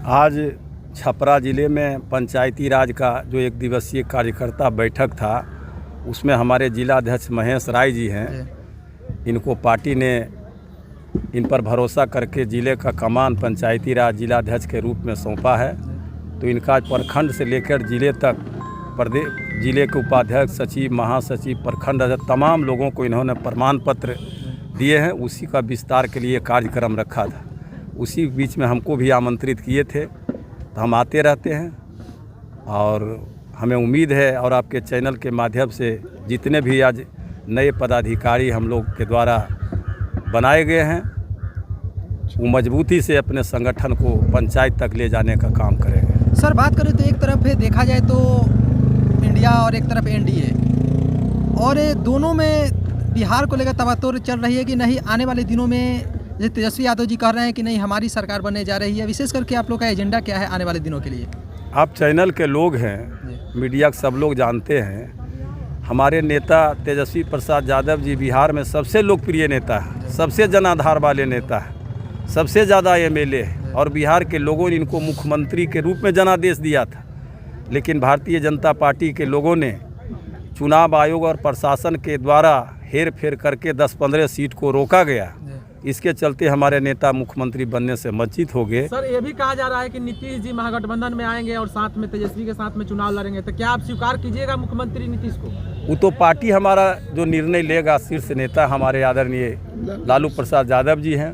आज छपरा ज़िले में पंचायती राज का जो एक दिवसीय कार्यकर्ता बैठक था, उसमें हमारे जिला अध्यक्ष महेश राय जी हैं। इनको पार्टी ने इन पर भरोसा करके ज़िले का कमान पंचायती राज जिला अध्यक्ष के रूप में सौंपा है। तो इनका प्रखंड से लेकर ज़िले तक प्रदेश ज़िले के उपाध्यक्ष, सचिव, महासचिव, प्रखंड अध्यक्ष तमाम लोगों को इन्होंने प्रमाण पत्र दिए हैं। उसी का विस्तार के लिए कार्यक्रम रखा था। उसी बीच में हमको भी आमंत्रित किए थे, तो हम आते रहते हैं और हमें उम्मीद है और आपके चैनल के माध्यम से जितने भी आज नए पदाधिकारी हम लोग के द्वारा बनाए गए हैं, वो मजबूती से अपने संगठन को पंचायत तक ले जाने का काम करेंगे। सर, बात करें तो एक तरफ देखा जाए तो इंडिया और एक तरफ एनडीए, और दोनों में बिहार को लेकर तवत्तुर चल रही है कि नहीं आने वाले दिनों में जैसे तेजस्वी यादव जी कह रहे हैं कि नहीं हमारी सरकार बनने जा रही है। विशेष करके आप लोग का एजेंडा क्या है आने वाले दिनों के लिए? आप चैनल के लोग हैं, मीडिया के सब लोग जानते हैं, हमारे नेता तेजस्वी प्रसाद यादव जी बिहार में सबसे लोकप्रिय नेता है, सबसे जनाधार वाले नेता है, सबसे ज़्यादा एमएलए है और बिहार के लोगों ने इनको मुख्यमंत्री के रूप में जनादेश दिया था। लेकिन भारतीय जनता पार्टी के लोगों ने चुनाव आयोग और प्रशासन के द्वारा हेर फेर करके 10-15 सीट को रोका गया। इसके चलते हमारे नेता मुख्यमंत्री बनने से वंचित हो गए। सर, ये भी कहा जा रहा है कि नीतीश जी महागठबंधन में आएंगे और साथ में तेजस्वी के साथ में चुनाव लड़ेंगे, तो क्या आप स्वीकार कीजिएगा मुख्यमंत्री नीतीश को? वो तो पार्टी हमारा जो निर्णय लेगा, शीर्ष नेता हमारे आदरणीय लालू प्रसाद यादव जी हैं,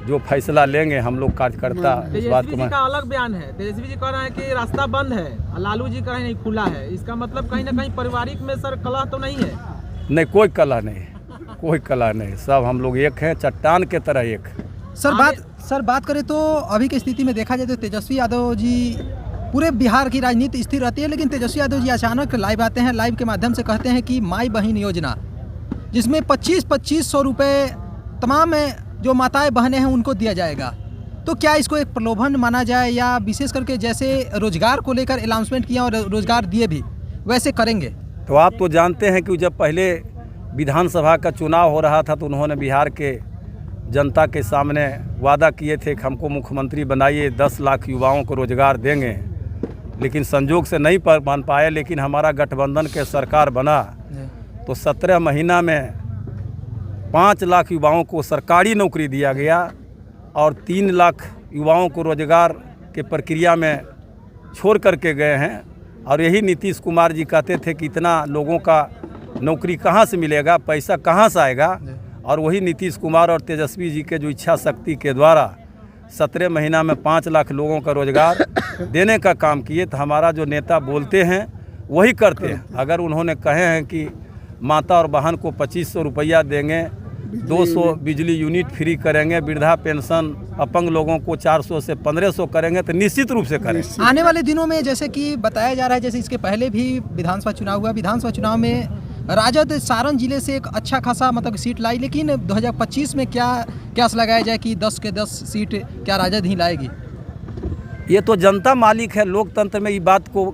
जो फैसला लेंगे हम लोग कार्यकर्ता इस बात को। तेजस्वी जी का अलग बयान है, तेजस्वी जी कह रहे हैं कि रास्ता बंद है, लालू जी कह रहे हैं नहीं खुला है। इसका मतलब कहीं ना कहीं पारिवारिक में सर कलह तो नहीं है? नहीं, कोई कलह नहीं, कोई कलह नहीं, सब हम लोग एक हैं, चट्टान के तरह एक। सर बात करें तो अभी की स्थिति में देखा जाए तो तेजस्वी यादव जी पूरे बिहार की राजनीति स्थिर रहती है, लेकिन तेजस्वी यादव जी अचानक लाइव आते हैं, लाइव के माध्यम से कहते हैं कि माई बहन योजना, जिसमें 2500 रुपये तमाम जो माताएं बहनें हैं उनको दिया जाएगा। तो क्या इसको एक प्रलोभन माना जाए, या विशेष करके जैसे रोजगार को लेकर अनाउंसमेंट किया और रोजगार दिए भी वैसे करेंगे? तो आप तो जानते हैं कि जब पहले विधानसभा का चुनाव हो रहा था तो उन्होंने बिहार के जनता के सामने वादा किए थे कि हमको मुख्यमंत्री बनाइए, 10 लाख युवाओं को रोजगार देंगे। लेकिन संजोग से नहीं बन पाए। लेकिन हमारा गठबंधन के सरकार बना तो 17 महीना में 5 लाख युवाओं को सरकारी नौकरी दिया गया और 3 लाख युवाओं को रोजगार के प्रक्रिया में छोड़ करके गए हैं। और यही नीतीश कुमार जी कहते थे कि इतना लोगों का नौकरी कहाँ से मिलेगा, पैसा कहाँ से आएगा। और वही नीतीश कुमार और तेजस्वी जी के जो इच्छा शक्ति के द्वारा 17 महीना में 5 लाख लोगों का रोजगार देने का काम किए। तो हमारा जो नेता बोलते हैं वही करते हैं। अगर उन्होंने कहे हैं कि माता और बहन को 2500 रुपया देंगे, 200 बिजली यूनिट फ्री करेंगे, वृद्धा पेंशन अपंग लोगों को 400 से 1500 करेंगे, तो निश्चित रूप से करें। आने वाले दिनों में जैसे कि बताया जा रहा है, जैसे इसके पहले भी विधानसभा चुनाव हुआ, विधानसभा चुनाव में राजद सारण जिले से एक अच्छा खासा मतलब सीट लाई, लेकिन 2025 में क्या लगाया जाए कि 10 के 10 सीट क्या राजद ही लाएगी? ये तो जनता मालिक है। लोकतंत्र में ये बात को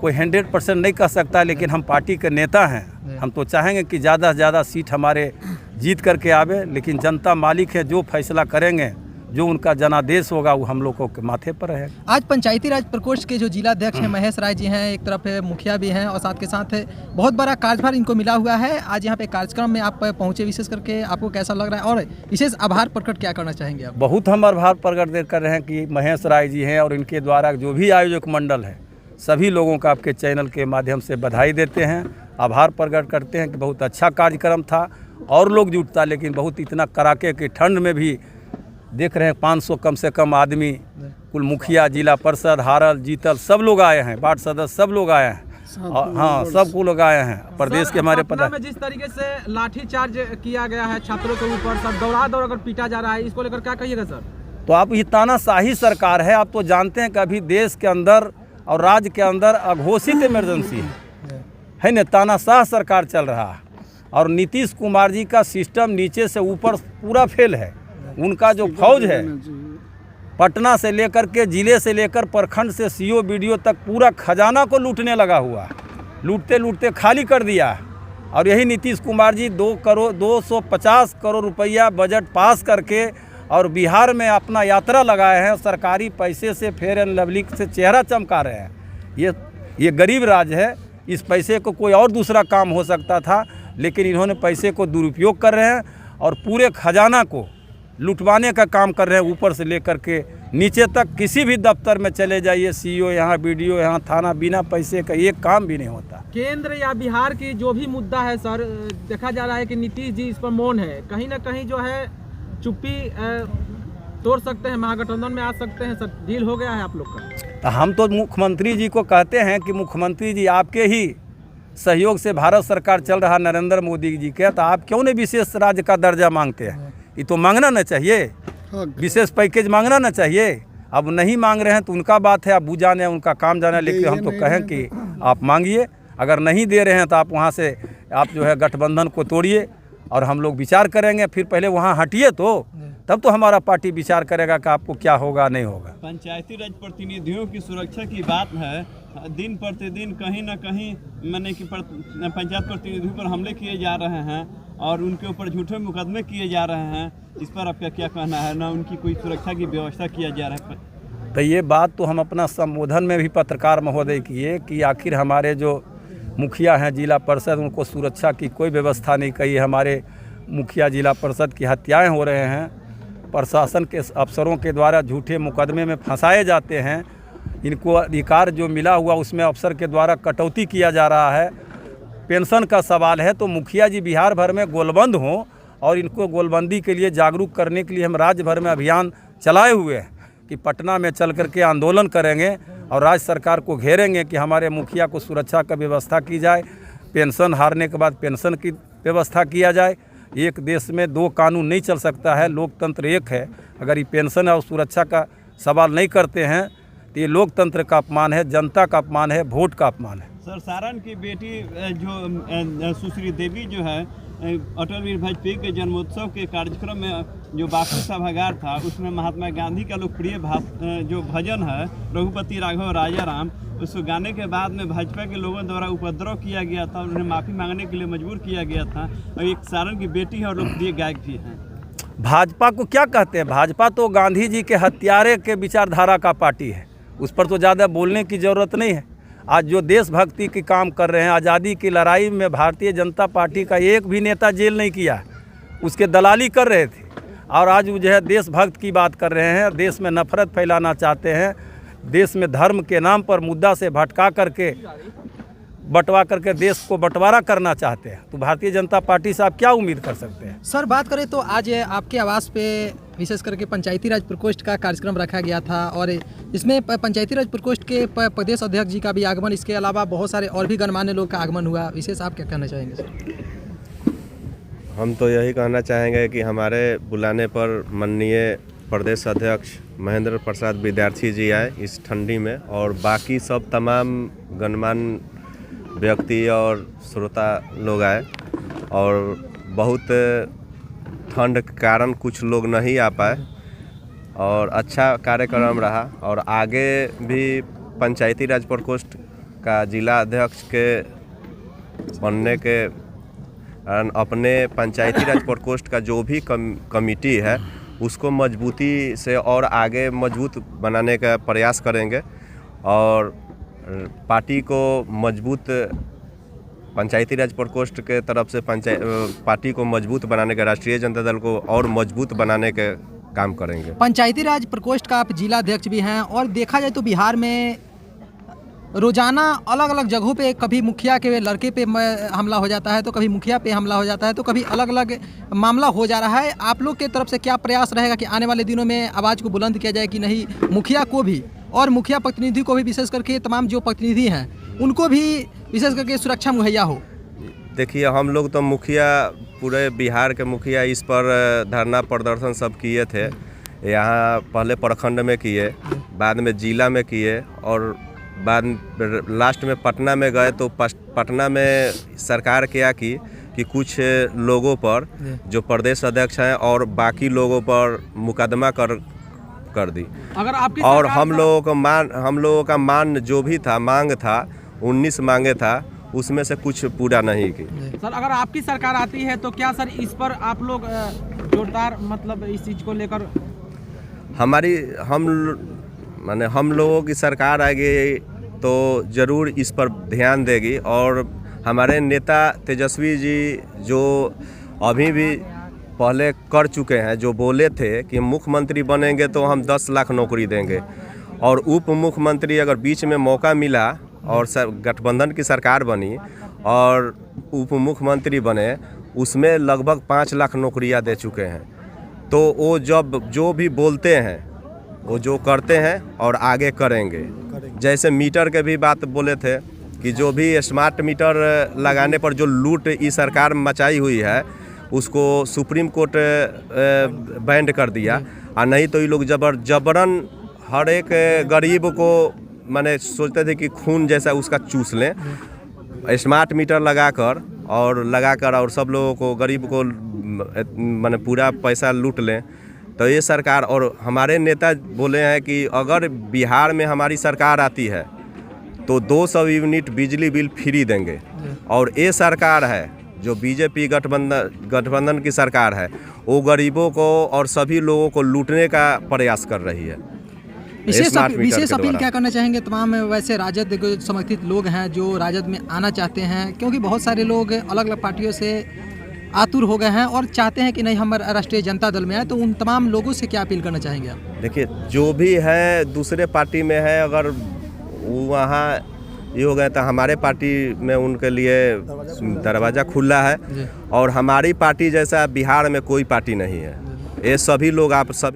कोई 100% नहीं कह सकता, लेकिन हम पार्टी के नेता हैं, हम तो चाहेंगे कि ज़्यादा से ज़्यादा सीट हमारे जीत करके आवे। लेकिन जनता मालिक है, जो फैसला करेंगे, जो उनका जनादेश होगा वो हम लोगों के माथे पर रहेगा। आज पंचायती राज प्रकोष्ठ के जो जिला अध्यक्ष हैं महेश राय जी हैं, एक तरफ मुखिया भी हैं और साथ के साथ बहुत बड़ा कार्यभार इनको मिला हुआ है। आज यहाँ पे कार्यक्रम में आप पहुँचे, विशेष करके आपको कैसा लग रहा है और विशेष आभार प्रकट क्या करना चाहेंगे आप? बहुत हम आभार प्रकट कर रहे हैं कि महेश राय जी हैं और इनके द्वारा जो भी आयोजक मंडल है, सभी लोगों का आपके चैनल के माध्यम से बधाई देते हैं, आभार प्रकट करते हैं कि बहुत अच्छा कार्यक्रम था और लोग जुटता। लेकिन बहुत इतना कड़ाके की ठंड में भी देख रहे हैं 500 कम से कम आदमी, कुल मुखिया, जिला परिषद, हारल, जीतल सब लोग आए हैं, वार्ड सदस्य सब लोग आए हैं। हाँ, सब को लोग आए हैं प्रदेश के हमारे पता में जिस तरीके से लाठीचार्ज किया गया है छात्रों के ऊपर, सब दौड़ा कर पीटा जा रहा है, इसको लेकर क्या कहिएगा सर? तो आप ये तानाशाही सरकार है। आप तो जानते हैं कि अभी देश के अंदर और राज्य के अंदर अघोषित इमरजेंसी है ना, तानाशाह सरकार चल रहा है। और नीतीश कुमार जी का सिस्टम नीचे से ऊपर पूरा फेल है। उनका जो फौज है, पटना से लेकर के जिले से लेकर प्रखंड से सीओ बीडीओ तक पूरा खजाना को लूटने लगा हुआ, लूटते लूटते खाली कर दिया। और यही नीतीश कुमार जी 250 करोड़ रुपया बजट पास करके और बिहार में अपना यात्रा लगाए हैं, सरकारी पैसे से फेयर एंड लवली से चेहरा चमका रहे हैं। ये गरीब राज्य है, इस पैसे को कोई और दूसरा काम हो सकता था, लेकिन इन्होंने पैसे को दुरुपयोग कर रहे हैं और पूरे खजाना को लुटवाने का काम कर रहे हैं। ऊपर से लेकर के नीचे तक किसी भी दफ्तर में चले जाइए, सीईओ यहाँ, बीडीओ यहाँ, थाना, बिना पैसे का एक काम भी नहीं होता। केंद्र या बिहार की जो भी मुद्दा है सर, देखा जा रहा है कि नीतीश जी इस पर मौन है। कहीं ना कहीं जो है चुप्पी तोड़ सकते हैं, महागठबंधन में आ सकते हैं। सर डील हो गया है आप लोग का? हम तो मुख्यमंत्री जी को कहते हैं कि मुख्यमंत्री जी, आपके ही सहयोग से भारत सरकार चल रहा नरेंद्र मोदी जी के, तो आप क्यों नहीं विशेष राज्य का दर्जा मांगते हैं? ये तो मांगना न चाहिए, विशेष पैकेज मांगना न चाहिए। अब नहीं मांग रहे हैं तो उनका बात है, आप बुझ जाने उनका काम जाना, लेकिन हम तो कहें कि आप मांगिए। अगर नहीं दे रहे हैं तो आप वहाँ से आप जो है गठबंधन को तोड़िए और हम लोग विचार करेंगे। फिर पहले वहाँ हटिए तो तब तो हमारा पार्टी विचार करेगा कि आपको क्या होगा नहीं होगा। पंचायती राज प्रतिनिधियों की सुरक्षा की बात है। दिन प्रतिदिन कहीं ना कहीं मैंने कि पंचायत प्रतिनिधियों पर हमले किए जा रहे हैं और उनके ऊपर झूठे मुकदमे किए जा रहे हैं। इस पर आपका क्या कहना है? ना उनकी कोई सुरक्षा की व्यवस्था किया जा रहा है। तो ये बात तो हम अपना संबोधन में भी पत्रकार महोदय किए कि आखिर हमारे जो मुखिया हैं जिला परिषद, उनको सुरक्षा की कोई व्यवस्था नहीं कही। हमारे मुखिया जिला परिषद की हत्याएं हो रहे हैं, प्रशासन के अफसरों के द्वारा झूठे मुकदमे में फंसाए जाते हैं। इनको अधिकार जो मिला हुआ उसमें अफसर के द्वारा कटौती किया जा रहा है। पेंशन का सवाल है तो मुखिया जी बिहार भर में गोलबंद हों और इनको गोलबंदी के लिए जागरूक करने के लिए हम राज्य भर में अभियान चलाए हुए हैं कि पटना में चल करके आंदोलन करेंगे और राज्य सरकार को घेरेंगे कि हमारे मुखिया को सुरक्षा का व्यवस्था की जाए, पेंशन हारने के बाद पेंशन की व्यवस्था किया जाए। एक देश में दो कानून नहीं चल सकता है, लोकतंत्र एक है। अगर ये पेंशन और सुरक्षा का सवाल नहीं करते हैं तो ये लोकतंत्र का अपमान है, जनता का अपमान है, वोट का अपमान है। सर सारण की बेटी जो सुश्री देवी जो है, अटल बिहारी वाजपेयी के जन्मोत्सव के कार्यक्रम में जो बापू सभागार था, उसमें महात्मा गांधी का लोकप्रिय जो भजन है रघुपति राघव राजा राम, उसको गाने के बाद में भाजपा के लोगों द्वारा उपद्रव किया गया था और उन्हें माफ़ी मांगने के लिए मजबूर किया गया था। और एक सारण की बेटी है और लोकप्रिय गायक भी हैं। भाजपा को क्या कहते हैं? भाजपा तो गांधी जी के हत्यारे के विचारधारा का पार्टी है, उस पर तो ज़्यादा बोलने की ज़रूरत नहीं है। आज जो देशभक्ति की काम कर रहे हैं, आज़ादी की लड़ाई में भारतीय जनता पार्टी का एक भी नेता जेल नहीं किया, उसके दलाली कर रहे थे। और आज जो है देशभक्त की बात कर रहे हैं, देश में नफरत फैलाना चाहते हैं, देश में धर्म के नाम पर मुद्दा से भटका करके बंटवा करके देश को बंटवारा करना चाहते हैं। तो भारतीय जनता पार्टी से आप क्या उम्मीद कर सकते हैं? सर बात करें तो आज आपके आवास पे विशेष करके पंचायती राज प्रकोष्ठ का कार्यक्रम रखा गया था और इसमें पंचायती राज प्रकोष्ठ के प्रदेश अध्यक्ष जी का भी आगमन, इसके अलावा बहुत सारे और भी गणमान्य लोग का आगमन हुआ। विशेष आप क्या कहना चाहेंगे सर? हम तो यही कहना चाहेंगे कि हमारे बुलाने पर माननीय प्रदेश अध्यक्ष महेंद्र प्रसाद विद्यार्थी जी आए इस ठंडी में, और बाकी सब तमाम गणमान्य व्यक्ति और श्रोता लोग आए। और बहुत ठंड के कारण कुछ लोग नहीं आ पाए और अच्छा कार्यक्रम रहा। और आगे भी पंचायती राज प्रकोष्ठ का जिला अध्यक्ष के बनने के कारण अपने पंचायती राज प्रकोष्ठ का जो भी कमेटी है उसको मजबूती से और आगे मजबूत बनाने का प्रयास करेंगे और पार्टी को मजबूत, पंचायती राज प्रकोष्ठ के तरफ से पार्टी को मजबूत बनाने का, राष्ट्रीय जनता दल को और मजबूत बनाने के काम करेंगे। पंचायती राज प्रकोष्ठ का आप जिला अध्यक्ष भी हैं और देखा जाए तो बिहार में रोजाना अलग अलग जगहों पे कभी मुखिया के लड़के पे हमला हो जाता है, तो कभी मुखिया पे हमला हो जाता है, तो कभी अलग अलग मामला हो जा रहा है। आप लोग के तरफ से क्या प्रयास रहेगा कि आने वाले दिनों में आवाज़ को बुलंद किया जाए कि नहीं, मुखिया को भी और मुखिया प्रतिनिधि को भी, विशेष करके तमाम जो प्रतिनिधि हैं उनको भी विशेष करके सुरक्षा मुहैया हो? देखिए, हम लोग तो मुखिया, पूरे बिहार के मुखिया इस पर धरना प्रदर्शन सब किए थे। यहाँ पहले प्रखंड में किए, बाद में जिला में किए और बाद लास्ट में पटना में गए। तो पटना में सरकार क्या की कि कुछ लोगों पर जो प्रदेश अध्यक्ष हैं और बाकी लोगों पर मुकदमा कर दी। अगर आपकी और हम लोगों का मान जो भी था, मांग था 19 मांगे था, उसमें से कुछ पूरा नहीं की। सर अगर आपकी सरकार आती है तो क्या सर इस पर आप लोग जोरदार मतलब इस चीज़ को लेकर हम लोगों की सरकार आएगी तो ज़रूर इस पर ध्यान देगी। और हमारे नेता तेजस्वी जी जो अभी भी पहले कर चुके हैं, जो बोले थे कि मुख्यमंत्री बनेंगे तो हम 10 लाख नौकरी देंगे, और उप मुख्यमंत्री अगर बीच में मौका मिला और गठबंधन की सरकार बनी और उप मुख्यमंत्री बने, उसमें लगभग 5 लाख नौकरियां दे चुके हैं। तो वो जब जो भी बोलते हैं वो जो करते हैं और आगे करेंगे। जैसे मीटर के भी बात बोले थे कि जो भी स्मार्ट मीटर लगाने पर जो लूट इस सरकार मचाई हुई है उसको सुप्रीम कोर्ट बैंड कर दिया, और नहीं तो ये लोग जबरन हर एक गरीब को माने सोचते थे कि खून जैसा उसका चूस लें, स्मार्ट मीटर लगाकर और सब लोगों को, गरीब को माने पूरा पैसा लूट लें। तो ये सरकार, और हमारे नेता बोले हैं कि अगर बिहार में हमारी सरकार आती है तो 200 यूनिट बिजली बिल फ्री देंगे। और ये सरकार है जो बीजेपी गठबंधन की सरकार है, वो गरीबों को और सभी लोगों को लूटने का प्रयास कर रही है। विशेष अपील क्या करना चाहेंगे तमाम वैसे राजद के समर्थित लोग हैं जो राजद में आना चाहते हैं, क्योंकि बहुत सारे लोग अलग अलग पार्टियों से आतुर हो गए हैं और चाहते हैं कि नहीं हम राष्ट्रीय जनता दल में आए, तो उन तमाम लोगों से क्या अपील करना चाहेंगे आप? देखिए, जो भी है दूसरे पार्टी में है, अगर वहाँ ये हो गया तो हमारे पार्टी में उनके लिए दरवाज़ा खुला है। और हमारी पार्टी जैसा बिहार में कोई पार्टी नहीं है। ये सभी लोग आप सभी